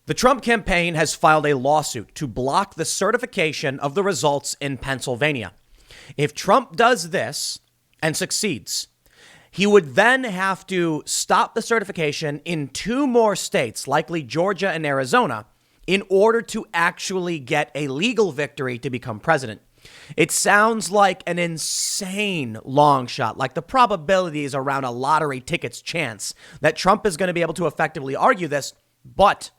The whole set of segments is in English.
The Trump campaign has filed a lawsuit to block the certification of the results in Pennsylvania. If Trump does this and succeeds, he would then have to stop the certification in 2 more states, likely Georgia and Arizona, in order to actually get a legal victory to become president. It sounds like an insane long shot, like the probability is around a lottery ticket's chance that Trump is going to be able to effectively argue this. But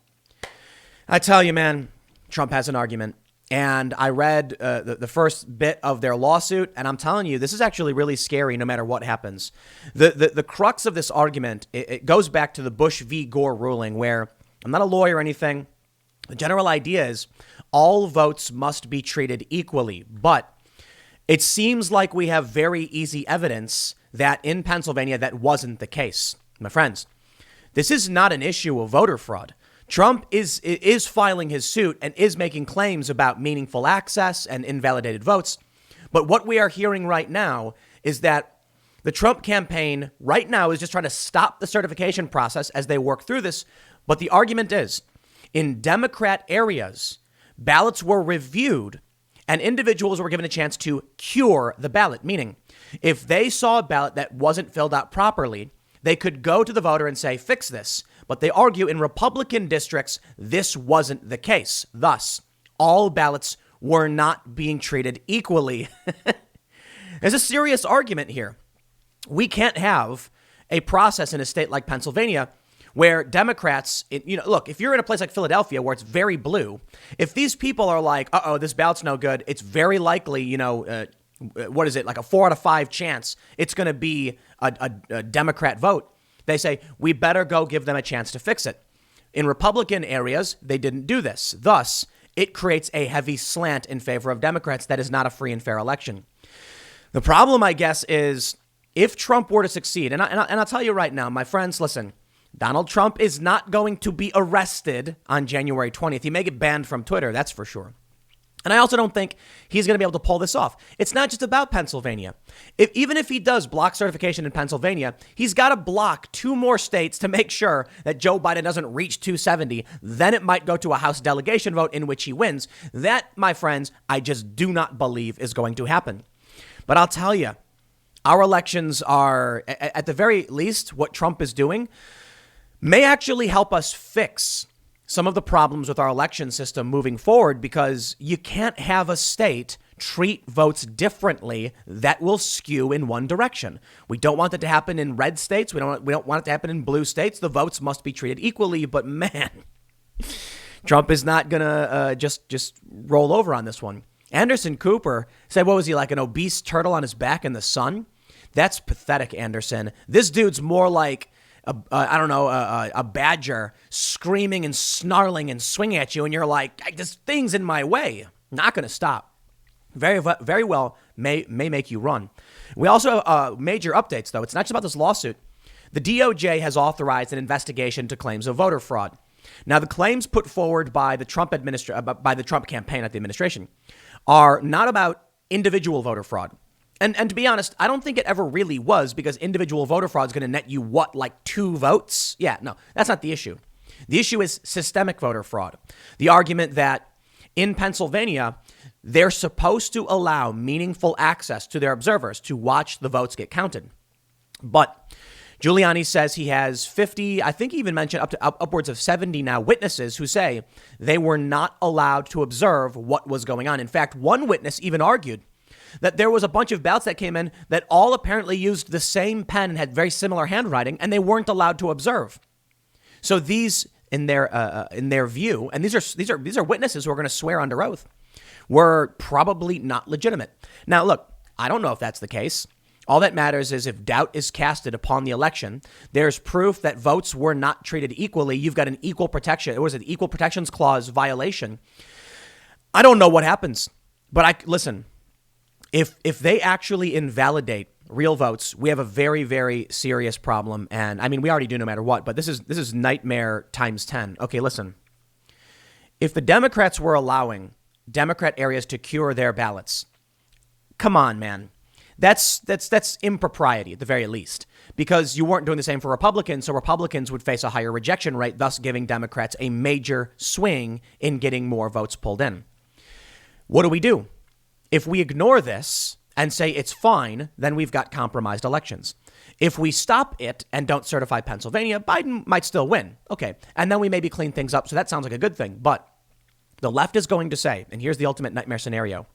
I tell you, man, Trump has an argument. And I read the first bit of their lawsuit, and I'm telling you, this is actually really scary no matter what happens. The crux of this argument, it goes back to the Bush v. Gore ruling, where I'm not a lawyer or anything. The general idea is all votes must be treated equally. But it seems like we have very easy evidence that in Pennsylvania that wasn't the case. My friends, this is not an issue of voter fraud. Trump is filing his suit and is making claims about meaningful access and invalidated votes. But what we are hearing right now is that the Trump campaign right now is just trying to stop the certification process as they work through this. But the argument is in Democrat areas, ballots were reviewed and individuals were given a chance to cure the ballot, meaning if they saw a ballot that wasn't filled out properly, they could go to the voter and say, fix this. But they argue in Republican districts, this wasn't the case. Thus, all ballots were not being treated equally. There's a serious argument here. We can't have a process in a state like Pennsylvania where Democrats, look, if you're in a place like Philadelphia where it's very blue, if these people are like, this ballot's no good, it's very likely, what is it, like a 4 out of 5 chance it's going to be a Democrat vote. They say, we better go give them a chance to fix it. In Republican areas, they didn't do this. Thus, it creates a heavy slant in favor of Democrats that is not a free and fair election. The problem, I guess, is if Trump were to succeed, and I'll tell you right now, my friends, listen, Donald Trump is not going to be arrested on January 20th. He may get banned from Twitter, that's for sure. And I also don't think he's going to be able to pull this off. It's not just about Pennsylvania. Even if he does block certification in Pennsylvania, he's got to block 2 more states to make sure that Joe Biden doesn't reach 270. Then it might go to a House delegation vote in which he wins. That, my friends, I just do not believe is going to happen. But I'll tell you, our elections are, at the very least, what Trump is doing may actually help us fix some of the problems with our election system moving forward, because you can't have a state treat votes differently that will skew in one direction. We don't want that to happen in red states. We don't want it to happen in blue states. The votes must be treated equally. But man, Trump is not going to just roll over on this one. Anderson Cooper said, what was he, like an obese turtle on his back in the sun? That's pathetic, Anderson. This dude's more like a badger screaming and snarling and swinging at you. And you're like, this thing's in my way. Not going to stop. Very well may make you run. We also have major updates, though. It's not just about this lawsuit. The DOJ has authorized an investigation to claims of voter fraud. Now, the claims put forward by the Trump campaign, at the administration, are not about individual voter fraud. And to be honest, I don't think it ever really was, because individual voter fraud is going to net you like 2 votes? Yeah, no, that's not the issue. The issue is systemic voter fraud. The argument that in Pennsylvania, they're supposed to allow meaningful access to their observers to watch the votes get counted. But Giuliani says he has 50, I think he even mentioned upwards of 70 now witnesses who say they were not allowed to observe what was going on. In fact, one witness even argued that there was a bunch of ballots that came in that all apparently used the same pen and had very similar handwriting, and they weren't allowed to observe. So these, in their view, and these are witnesses who are going to swear under oath, were probably not legitimate. Now, look, I don't know if that's the case. All that matters is if doubt is casted upon the election, there's proof that votes were not treated equally. You've got an equal protection. It was an equal protections clause violation. I don't know what happens, but listen. If they actually invalidate real votes, we have a very, very serious problem. And I mean, we already do no matter what, but this is nightmare times 10. Okay, listen. If the Democrats were allowing Democrat areas to cure their ballots, come on, man. That's impropriety at the very least, because you weren't doing the same for Republicans. So Republicans would face a higher rejection rate, thus giving Democrats a major swing in getting more votes pulled in. What do? If we ignore this and say it's fine, then we've got compromised elections. If we stop it and don't certify Pennsylvania, Biden might still win. Okay. And then we maybe clean things up. So that sounds like a good thing. But the left is going to say, and here's the ultimate nightmare scenario,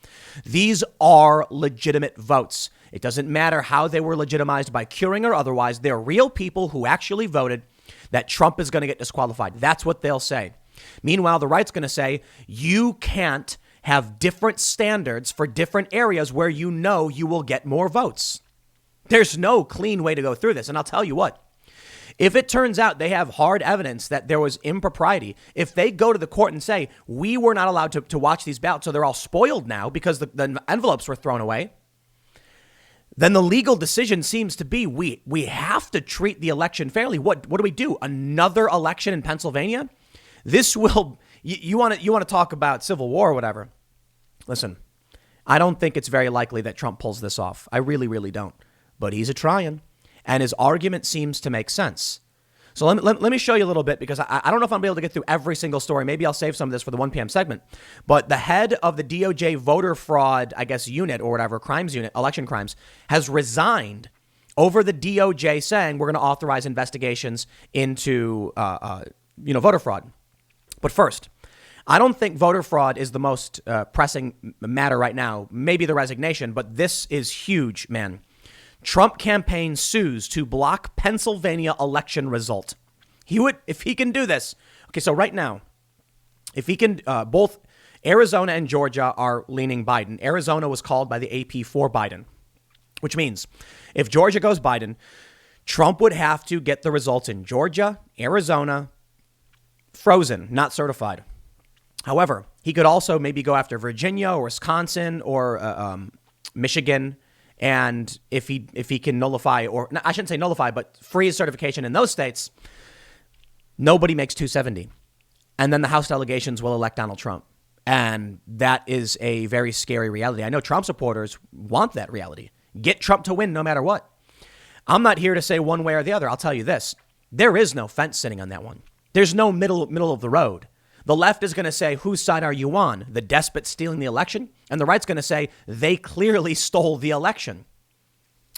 these are legitimate votes. It doesn't matter how they were legitimized by curing or otherwise. They're real people who actually voted that Trump is going to get disqualified. That's what they'll say. Meanwhile, the right's going to say you can't have different standards for different areas where you know you will get more votes. There's no clean way to go through this. And I'll tell you what, if it turns out they have hard evidence that there was impropriety, if they go to the court and say, we were not allowed to watch these ballots, so they're all spoiled now because the envelopes were thrown away, then the legal decision seems to be we have to treat the election fairly. What do we do? Another election in Pennsylvania? This will, you want to talk about civil war or whatever. Listen, I don't think it's very likely that Trump pulls this off. I really, really don't. But he's a trying, and his argument seems to make sense. So let me show you a little bit, because I don't know if I'm able to get through every single story. Maybe I'll save some of this for the 1 p.m. segment. But the head of the DOJ voter fraud, I guess, unit or whatever, crimes unit, election crimes, has resigned over the DOJ saying we're going to authorize investigations into, voter fraud. But first, I don't think voter fraud is the most pressing matter right now. Maybe the resignation, but this is huge, man. Trump campaign sues to block Pennsylvania election result. If he can do this. Okay, so right now, if he can, both Arizona and Georgia are leaning Biden. Arizona was called by the AP for Biden, which means if Georgia goes Biden, Trump would have to get the results in Georgia, Arizona, frozen, not certified. However, he could also maybe go after Virginia or Wisconsin or Michigan. And if he can nullify, or I shouldn't say nullify, but freeze certification in those states, nobody makes 270. And then the House delegations will elect Donald Trump. And that is a very scary reality. I know Trump supporters want that reality. Get Trump to win no matter what. I'm not here to say one way or the other. I'll tell you this. There is no fence sitting on that one. There's no middle of the road. The left is going to say, whose side are you on? The despot stealing the election? And the right's going to say, they clearly stole the election.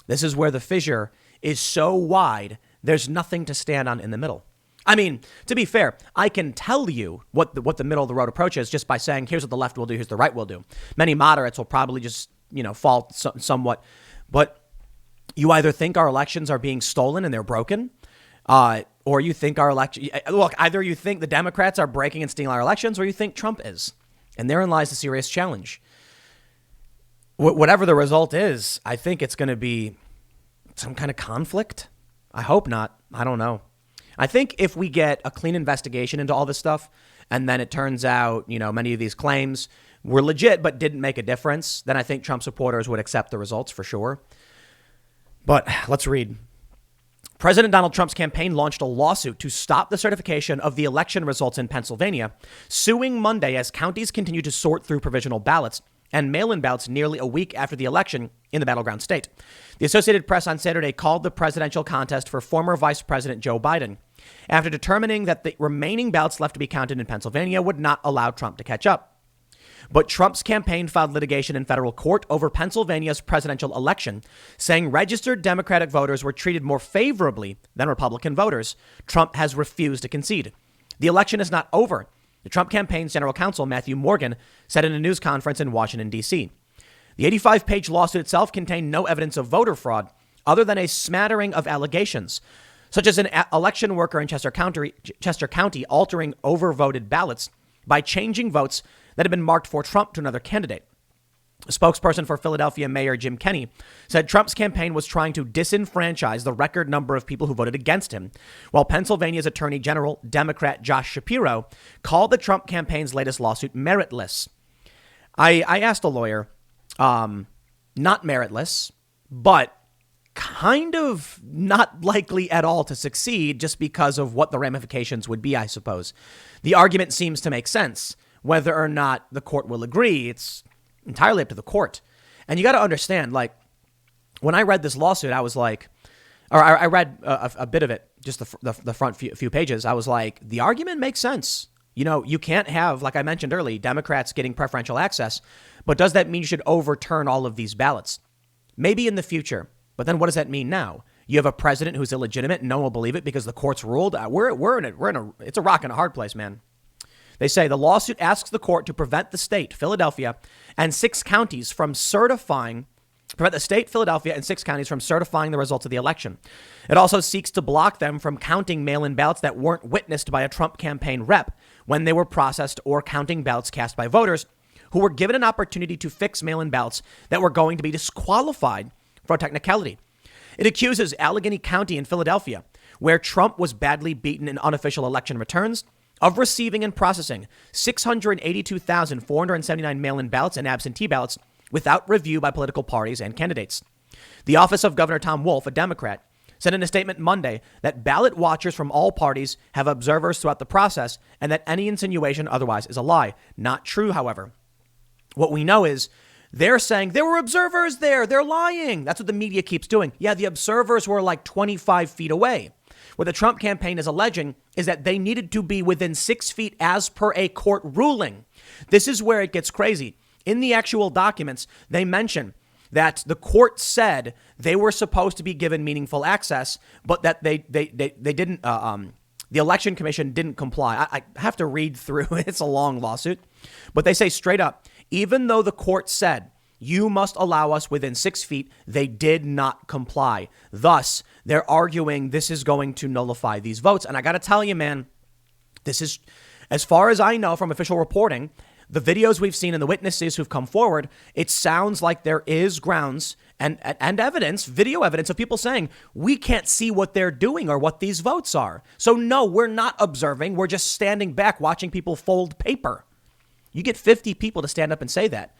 This is where the fissure is so wide, there's nothing to stand on in the middle. I mean, to be fair, I can tell you what the middle of the road approach is just by saying, here's what the left will do, here's the right will do. Many moderates will probably just, fall somewhat. But you either think our elections are being stolen and they're broken, or you think our election, look, either you think the Democrats are breaking and stealing our elections, or you think Trump is. And therein lies the serious challenge. Whatever the result is, I think it's going to be some kind of conflict. I hope not. I don't know. I think if we get a clean investigation into all this stuff, and then it turns out, many of these claims were legit but didn't make a difference, then I think Trump supporters would accept the results for sure. But let's read. President Donald Trump's campaign launched a lawsuit to stop the certification of the election results in Pennsylvania, suing Monday as counties continue to sort through provisional ballots and mail-in ballots nearly a week after the election in the battleground state. The Associated Press on Saturday called the presidential contest for former Vice President Joe Biden, after determining that the remaining ballots left to be counted in Pennsylvania would not allow Trump to catch up. But Trump's campaign filed litigation in federal court over Pennsylvania's presidential election, saying registered Democratic voters were treated more favorably than Republican voters. Trump has refused to concede. The election is not over, the Trump campaign's general counsel, Matthew Morgan, said in a news conference in Washington, D.C. The 85-page lawsuit itself contained no evidence of voter fraud other than a smattering of allegations, such as an election worker in Chester County altering overvoted ballots by changing votes that had been marked for Trump to another candidate. A spokesperson for Philadelphia Mayor Jim Kenney said Trump's campaign was trying to disenfranchise the record number of people who voted against him, while Pennsylvania's Attorney General, Democrat Josh Shapiro, called the Trump campaign's latest lawsuit meritless. I asked a lawyer, not meritless, but kind of not likely at all to succeed just because of what the ramifications would be, I suppose. The argument seems to make sense. Whether or not the court will agree, it's entirely up to the court. And you got to understand, when I read this lawsuit, I was like, or I read a bit of it, just the front few pages. I was like, the argument makes sense. You know, you can't have, like I mentioned earlier, Democrats getting preferential access. But does that mean you should overturn all of these ballots? Maybe in the future. But then what does that mean now? You have a president who's illegitimate and no one will believe it because the courts ruled. It's a rock and a hard place, man. They say the lawsuit asks the court to prevent the state, Philadelphia, and 6 counties from certifying the results of the election. It also seeks to block them from counting mail-in ballots that weren't witnessed by a Trump campaign rep when they were processed, or counting ballots cast by voters who were given an opportunity to fix mail-in ballots that were going to be disqualified for a technicality. It accuses Allegheny County in Philadelphia, where Trump was badly beaten in unofficial election returns, of receiving and processing 682,479 mail-in ballots and absentee ballots without review by political parties and candidates. The office of Governor Tom Wolf, a Democrat, said in a statement Monday that ballot watchers from all parties have observers throughout the process and that any insinuation otherwise is a lie. Not true, however. What we know is they're saying there were observers there. They're lying. That's what the media keeps doing. Yeah, the observers were like 25 feet away. What the Trump campaign is alleging is that they needed to be within 6 feet as per a court ruling. This is where it gets crazy. In the actual documents, they mention that the court said they were supposed to be given meaningful access, but that they didn't. The election commission didn't comply. I have to read through. It's a long lawsuit, but they say straight up, even though the court said you must allow us within 6 feet, they did not comply. Thus, they're arguing this is going to nullify these votes. And I got to tell you, man, this is, as far as I know from official reporting, the videos we've seen and the witnesses who've come forward, it sounds like there is grounds and evidence, video evidence of people saying we can't see what they're doing or what these votes are. So no, we're not observing. We're just standing back watching people fold paper. You get 50 people to stand up and say that.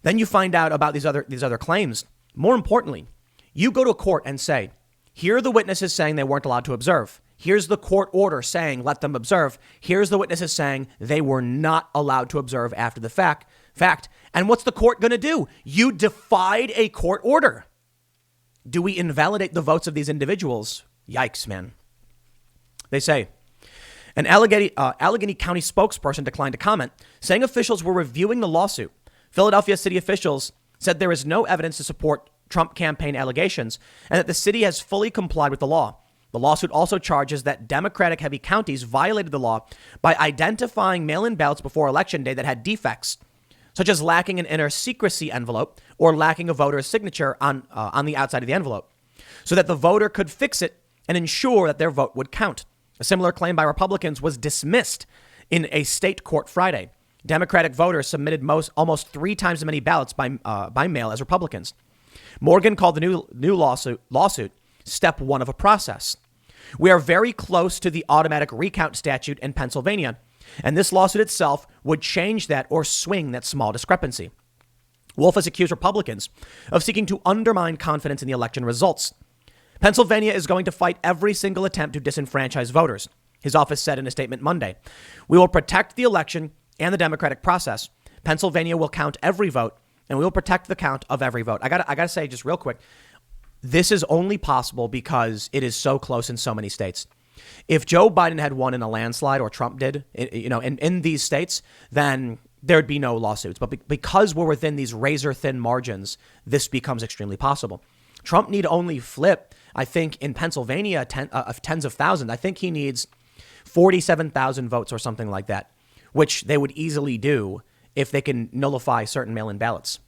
Then you find out about these other claims. More importantly, you go to a court and say, here are the witnesses saying they weren't allowed to observe. Here's the court order saying let them observe. Here's the witnesses saying they were not allowed to observe after the fact. And what's the court going to do? You defied a court order. Do we invalidate the votes of these individuals? Yikes, man. They say an Allegheny County spokesperson declined to comment, saying officials were reviewing the lawsuit. Philadelphia city officials said there is no evidence to support Trump campaign allegations and that the city has fully complied with the law. The lawsuit also charges that Democratic-heavy counties violated the law by identifying mail-in ballots before Election Day that had defects, such as lacking an inner secrecy envelope or lacking a voter's signature on the outside of the envelope, so that the voter could fix it and ensure that their vote would count. A similar claim by Republicans was dismissed in a state court Friday. Democratic voters submitted almost 3 times as many ballots by mail as Republicans. Morgan called the new lawsuit step 1 of a process. We are very close to the automatic recount statute in Pennsylvania, and this lawsuit itself would change that or swing that small discrepancy. Wolf has accused Republicans of seeking to undermine confidence in the election results. Pennsylvania is going to fight every single attempt to disenfranchise voters, his office said in a statement Monday. We will protect the election and the democratic process. Pennsylvania will count every vote, and we will protect the count of every vote. I gotta say just real quick, this is only possible because it is so close in so many states. If Joe Biden had won in a landslide, or Trump did, in these states, then there'd be no lawsuits. But because we're within these razor thin margins, this becomes extremely possible. Trump need only flip, I think, in Pennsylvania, tens of thousands. I think he needs 47,000 votes or something like that, which they would easily do if they can nullify certain mail-in ballots.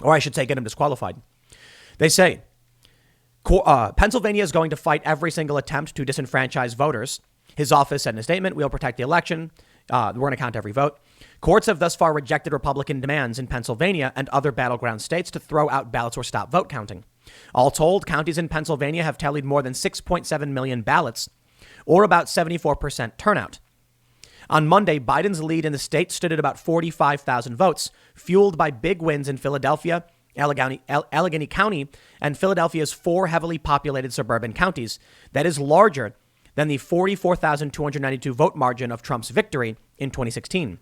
Or I should say, get him disqualified. They say Pennsylvania is going to fight every single attempt to disenfranchise voters. His office said in a statement, we'll protect the election. We're going to count every vote. Courts have thus far rejected Republican demands in Pennsylvania and other battleground states to throw out ballots or stop vote counting. All told, counties in Pennsylvania have tallied more than 6.7 million ballots, or about 74% turnout. On Monday, Biden's lead in the state stood at about 45,000 votes, fueled by big wins in Philadelphia, Allegheny County, and Philadelphia's 4 heavily populated suburban counties. That is larger than the 44,292 vote margin of Trump's victory in 2016.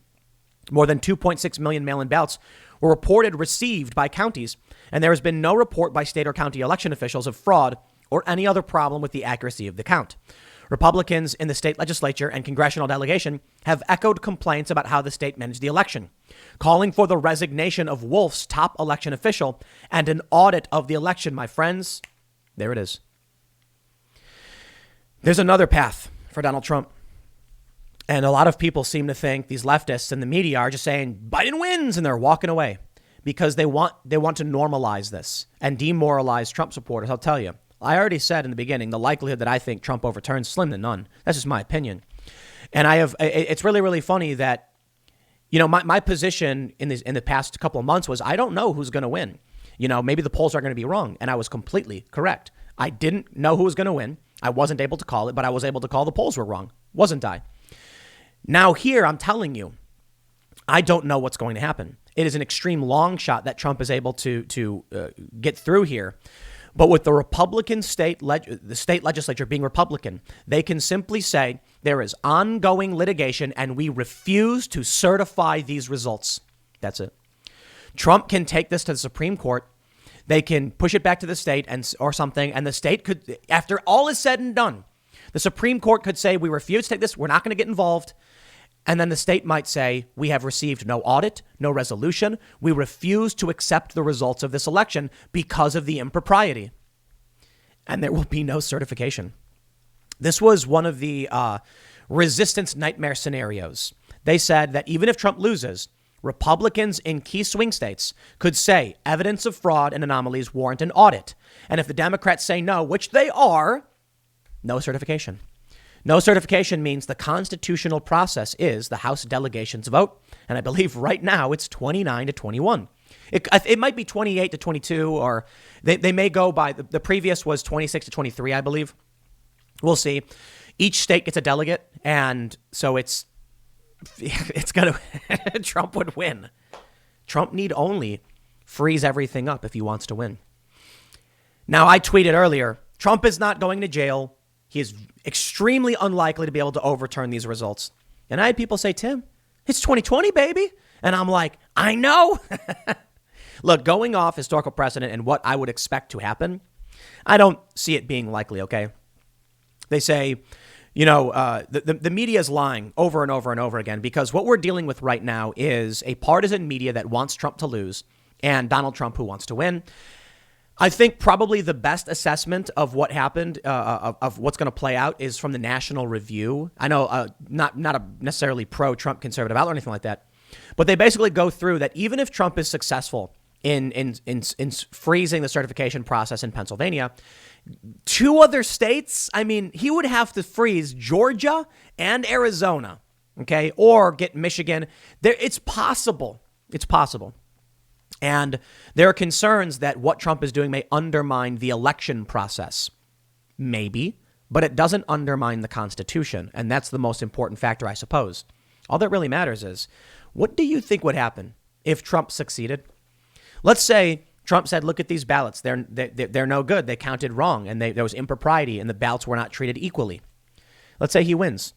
More than 2.6 million mail-in ballots were reported received by counties, and there has been no report by state or county election officials of fraud or any other problem with the accuracy of the count. Republicans in the state legislature and congressional delegation have echoed complaints about how the state managed the election, calling for the resignation of Wolf's top election official and an audit of the election. My friends, there it is. There's another path for Donald Trump. And a lot of people seem to think these leftists and the media are just saying Biden wins and they're walking away because they want to normalize this and demoralize Trump supporters. I'll tell you, I already said in the beginning, the likelihood that I think Trump overturns slim to none. That's just my opinion. And it's really, really funny that, my position in the past couple of months was I don't know who's going to win. Maybe the polls are going to be wrong. And I was completely correct. I didn't know who was going to win. I wasn't able to call it, but I was able to call the polls were wrong. Wasn't I? Now here, I'm telling you, I don't know what's going to happen. It is an extreme long shot that Trump is able to get through here. But with the Republican the state legislature being Republican, they can simply say there is ongoing litigation and we refuse to certify these results. That's it. Trump can take this to the Supreme Court. They can push it back to the state or something. And the state could, after all is said and done, the Supreme Court could say, we refuse to take this. We're not going to get involved. And then the state might say, we have received no audit, no resolution. We refuse to accept the results of this election because of the impropriety. And there will be no certification. This was one of the resistance nightmare scenarios. They said that even if Trump loses, Republicans in key swing states could say evidence of fraud and anomalies warrant an audit. And if the Democrats say no, which they are, no certification. No certification means the constitutional process is the House delegations vote. And I believe right now it's 29-21. It might be 28-22, or they may go by the previous was 26-23, I believe. We'll see. Each state gets a delegate. And so it's going to Trump would win. Trump need only freeze everything up if he wants to win. Now, I tweeted earlier, Trump is not going to jail. He is extremely unlikely to be able to overturn these results. And I had people say, Tim, it's 2020, baby. And I'm like, I know. Look, going off historical precedent and what I would expect to happen, I don't see it being likely, okay? They say, the media is lying over and over and over again because what we're dealing with right now is a partisan media that wants Trump to lose and Donald Trump who wants to win. I think probably the best assessment of what happened, of what's going to play out, is from the National Review. I know not a necessarily pro-Trump conservative outlet or anything like that, but they basically go through that even if Trump is successful in freezing the certification process in Pennsylvania, two other states, he would have to freeze Georgia and Arizona, okay, or get Michigan. It's possible. It's possible. And there are concerns that what Trump is doing may undermine the election process. Maybe, but it doesn't undermine the Constitution. And that's the most important factor, I suppose. All that really matters is, what do you think would happen if Trump succeeded? Let's say Trump said, look at these ballots. They're no good. They counted wrong and there was impropriety and the ballots were not treated equally. Let's say he wins.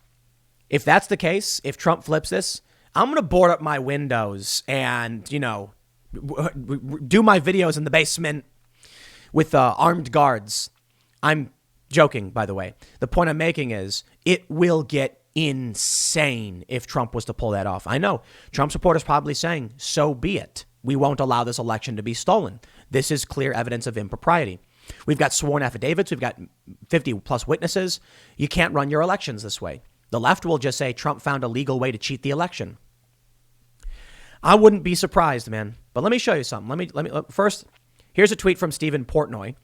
If that's the case, if Trump flips this, I'm going to board up my windows and, do my videos in the basement with armed guards. I'm joking, by the way. The point I'm making is it will get insane if Trump was to pull that off. I know Trump supporters probably saying, so be it. We won't allow this election to be stolen. This is clear evidence of impropriety. We've got sworn affidavits. We've got 50 plus witnesses. You can't run your elections this way. The left will just say Trump found a legal way to cheat the election. I wouldn't be surprised, man. But let me show you something. Let me first. Here's a tweet from Stephen Portnoy.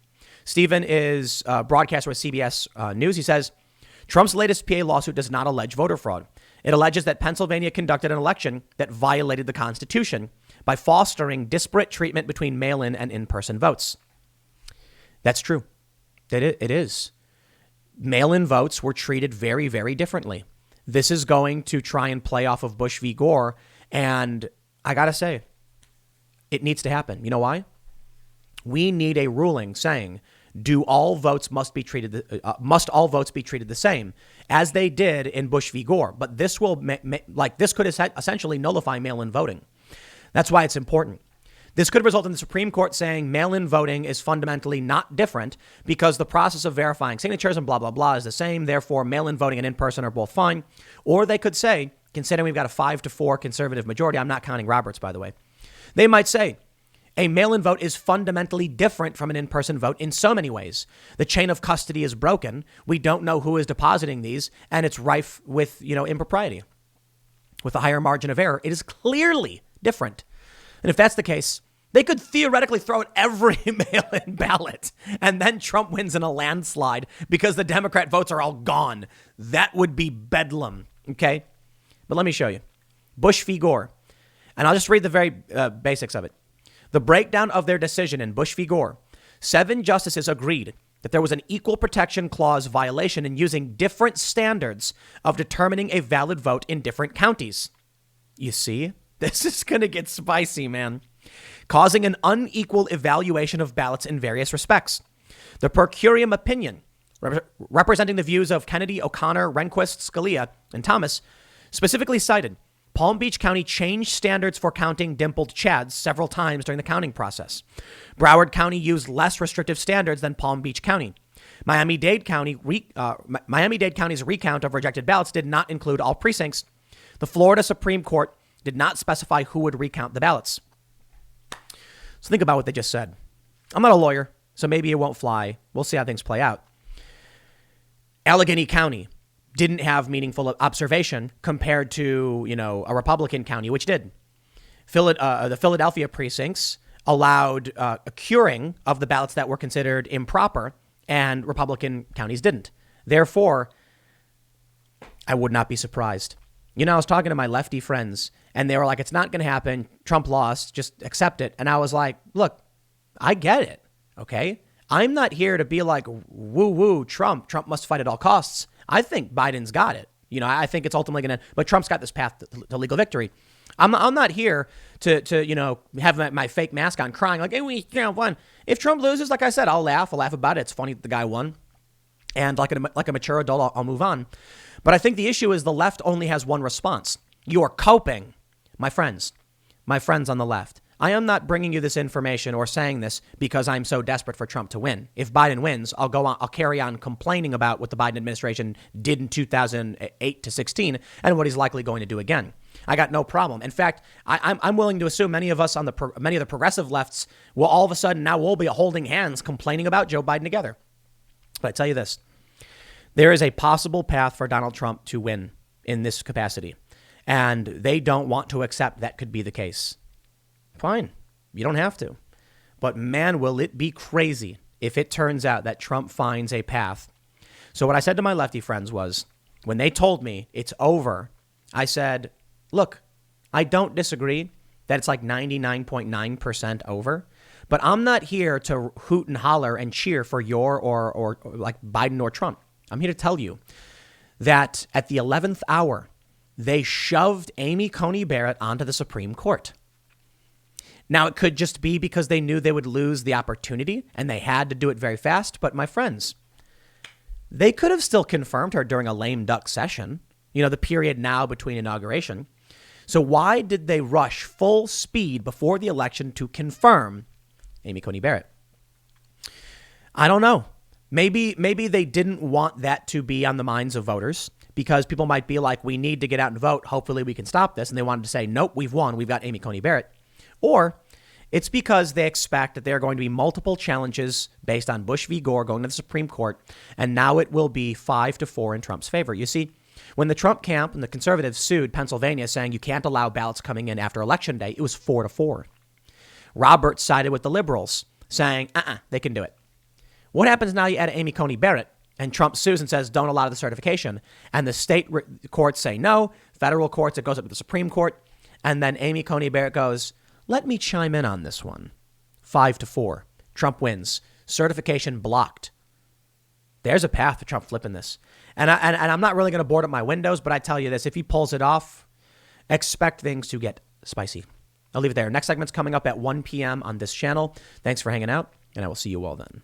Stephen is a broadcaster with CBS News. He says, Trump's latest PA lawsuit does not allege voter fraud. It alleges that Pennsylvania conducted an election that violated the Constitution by fostering disparate treatment between mail-in and in-person votes. That's true. It is. Mail-in votes were treated very, very differently. This is going to try and play off of Bush v. Gore. And I got to say, it needs to happen. You know why? We need a ruling saying must all votes be treated the same, as they did in Bush v. Gore. But this will this could essentially nullify mail-in voting. That's why it's important. This could result in the Supreme Court saying mail-in voting is fundamentally not different because the process of verifying signatures and blah, blah, blah is the same. Therefore, mail-in voting and in-person are both fine. Or they could say, considering we've got a 5-4 conservative majority, I'm not counting Roberts, by the way, they might say a mail-in vote is fundamentally different from an in-person vote in so many ways. The chain of custody is broken. We don't know who is depositing these, and it's rife with, impropriety. With a higher margin of error, it is clearly different. And if that's the case, they could theoretically throw out every mail-in ballot and then Trump wins in a landslide because the Democrat votes are all gone. That would be bedlam. Okay. But let me show you. Bush v. Gore. And I'll just read the very basics of it. The breakdown of their decision in Bush v. Gore. 7 justices agreed that there was an equal protection clause violation in using different standards of determining a valid vote in different counties. You see? This is going to get spicy, man. Causing an unequal evaluation of ballots in various respects. The per curiam opinion, representing the views of Kennedy, O'Connor, Rehnquist, Scalia, and Thomas, specifically cited Palm Beach County changed standards for counting dimpled chads several times during the counting process. Broward County used less restrictive standards than Palm Beach County. Miami-Dade County's recount of rejected ballots did not include all precincts. The Florida Supreme Court did not specify who would recount the ballots. So think about what they just said. I'm not a lawyer, so maybe it won't fly. We'll see how things play out. Allegheny County didn't have meaningful observation compared to, a Republican county, which did. The Philadelphia precincts allowed a curing of the ballots that were considered improper, and Republican counties didn't. Therefore, I would not be surprised. I was talking to my lefty friends, and they were like, it's not going to happen. Trump lost. Just accept it. And I was like, look, I get it. Okay. I'm not here to be like, woo, Trump must fight at all costs. I think Biden's got it. I think it's ultimately going to, but Trump's got this path to legal victory. I'm not here to have my fake mask on crying like, hey, we won. If Trump loses, like I said, I'll laugh about it. It's funny that the guy won. And like a mature adult, I'll move on. But I think the issue is the left only has one response. You are coping, my friends on the left. I am not bringing you this information or saying this because I'm so desperate for Trump to win. If Biden wins, I'll carry on complaining about what the Biden administration did in 2008 to 16 and what he's likely going to do again. I got no problem. In fact, I'm willing to assume many of us on many of the progressive lefts will all of a sudden now will be holding hands complaining about Joe Biden together. But I tell you this, there is a possible path for Donald Trump to win in this capacity, and they don't want to accept that could be the case. Fine. You don't have to. But man, will it be crazy if it turns out that Trump finds a path. So what I said to my lefty friends was, when they told me it's over, I said, look, I don't disagree that it's like 99.9% over. But I'm not here to hoot and holler and cheer for your or like Biden or Trump. I'm here to tell you that at the 11th hour, they shoved Amy Coney Barrett onto the Supreme Court. Now, it could just be because they knew they would lose the opportunity and they had to do it very fast. But my friends, they could have still confirmed her during a lame duck session, the period now between inauguration. So why did they rush full speed before the election to confirm Amy Coney Barrett? I don't know. Maybe they didn't want that to be on the minds of voters because people might be like, we need to get out and vote. Hopefully we can stop this. And they wanted to say, nope, we've won. We've got Amy Coney Barrett. Or it's because they expect that there are going to be multiple challenges based on Bush v. Gore going to the Supreme Court. And now it will be 5-4 in Trump's favor. You see, when the Trump camp and the conservatives sued Pennsylvania saying you can't allow ballots coming in after Election Day, it was 4-4. Roberts sided with the liberals saying, they can do it. What happens now? You add Amy Coney Barrett and Trump sues and says, don't allow the certification. And the state courts say no. Federal courts, it goes up to the Supreme Court. And then Amy Coney Barrett goes, let me chime in on this one. 5-4. Trump wins. Certification blocked. There's a path to Trump flipping this. And I'm not really going to board up my windows, but I tell you this, if he pulls it off, expect things to get spicy. I'll leave it there. Next segment's coming up at 1 p.m. on this channel. Thanks for hanging out, and I will see you all then.